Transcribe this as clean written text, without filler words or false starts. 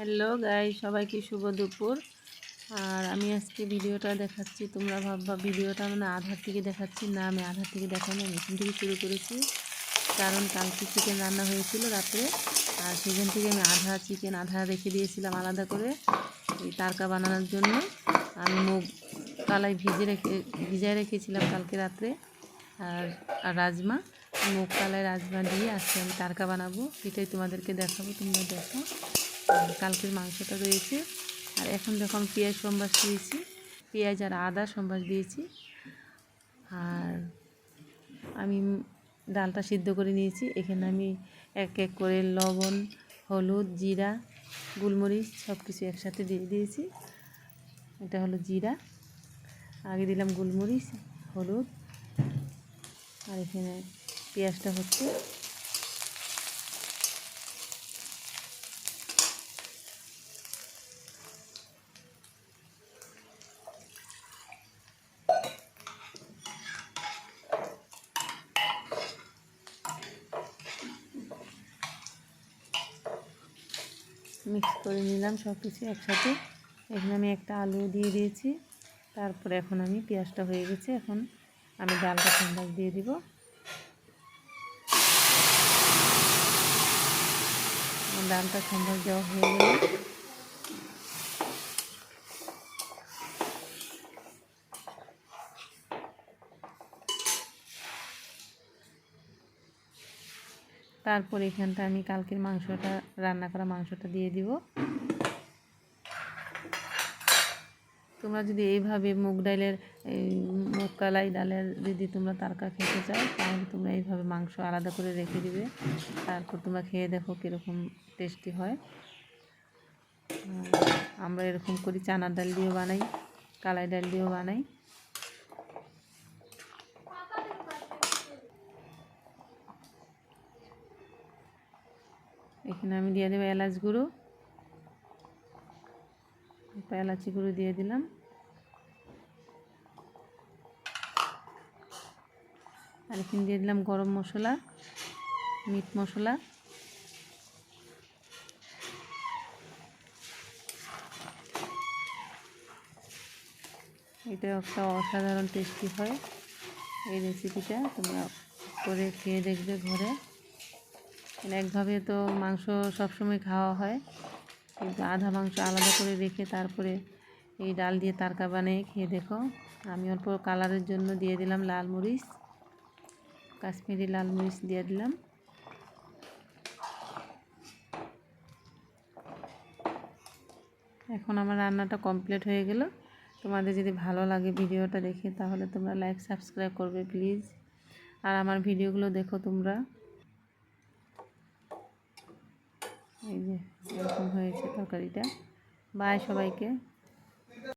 Hello guys, সবাইকে শুভ দুপুর। আর আমি আজকে ভিডিওটা দেখাচ্ছি, তোমরা ভাববা ভিডিওটা মানে আধার থেকে দেখাচ্ছি। না, আমি আধার থেকে দেখাই না, মেশিন থেকে শুরু করেছি। কারণ কালকে চিকেন রান্না হয়েছিল রাত্রে, আর সেখান থেকে আমি আধা চিকেন আধা রেখে দিয়েছিলাম আলাদা করে এই তারকা বানানোর জন্য। আমি মুগ কালাই ভিজায় রেখেছিলাম কালকে রাত্রে। আর রাজমা, মুগ কালাই রাজমা দিয়ে আজকে আমি তারকা বানাবো, সেটাই তোমাদেরকে দেখাবো। তোমরা দেখো, কালকের মাংসটা রয়েছে। আর এখন দেখো আমি পেঁয়াজ সম্বাস দিয়েছি, পেঁয়াজ আর আদা সম্বাস দিয়েছি। আর আমি ডালটা সিদ্ধ করে নিয়েছি। এখানে আমি এক এক করে লবণ, হলুদ, জিরা, গোলমরিচ সব কিছু একসাথে দিয়ে দিয়েছি। এটা হলো জিরা, আগে দিলাম গোলমরিচ, হলুদ, আর এখানে পেঁয়াজটা হচ্ছে। মিক্স করে নিলাম সব কিছু একসাথে। এখানে আমি একটা আলু দিয়ে দিয়েছি। তারপরে এখন আমি পেঁয়াজটা হয়ে গেছে, এখন আমি ডালটা সম্বাস দিয়ে দিব। ডালটা সম্বাস দেওয়া হয়ে গেল। তারপর এখানটা আমি কালকের মাংসটা, রান্না করা মাংসটা দিয়ে দিব। তোমরা যদি এইভাবে মুগ কালাই ডালের যদি তোমরা তারকা খেতে চাও, তাহলে তোমরা এইভাবে মাংস আলাদা করে রেখে দিবে। তারপর তোমরা খেয়ে দেখো কীরকম টেস্টি হয়। আমরা এরকম করি, চানার ডাল দিয়েও বানাই, কালাই ডাল দিয়েও বানাই। এখানে আমি দিয়ে দেবো এলাচ গুঁড়ো, এলাচি গুঁড়ো দিয়ে দিলাম। আর এখানে দিয়ে দিলাম গরম মশলা, মিট মশলা। এটা একটা অসাধারণ টেস্টি হয়। এই রেসিপিটা তোমরা করে খেয়ে দেখবে ঘরে। একভাবে তো মাংস সবসময় খাওয়া হয়, কিন্তু আধা মাংস আলাদা করে রেখে তারপরে এই ডাল দিয়ে তারকা বানিয়ে খেয়ে দেখো। আমি অল্প কালারের জন্য দিয়ে দিলাম লাল মরিচ, কাশ্মীরি লাল মরিচ দিয়ে দিলাম। এখন আমার রান্নাটা কমপ্লিট হয়ে গেল। তোমাদের যদি ভালো লাগে ভিডিওটা দেখে, তাহলে তোমরা লাইক সাবস্ক্রাইব করবে প্লিজ। আর আমার ভিডিওগুলো দেখো তোমরা। এই যে এরকম হয়েছে তরকারিটা। বাই সবাইকে।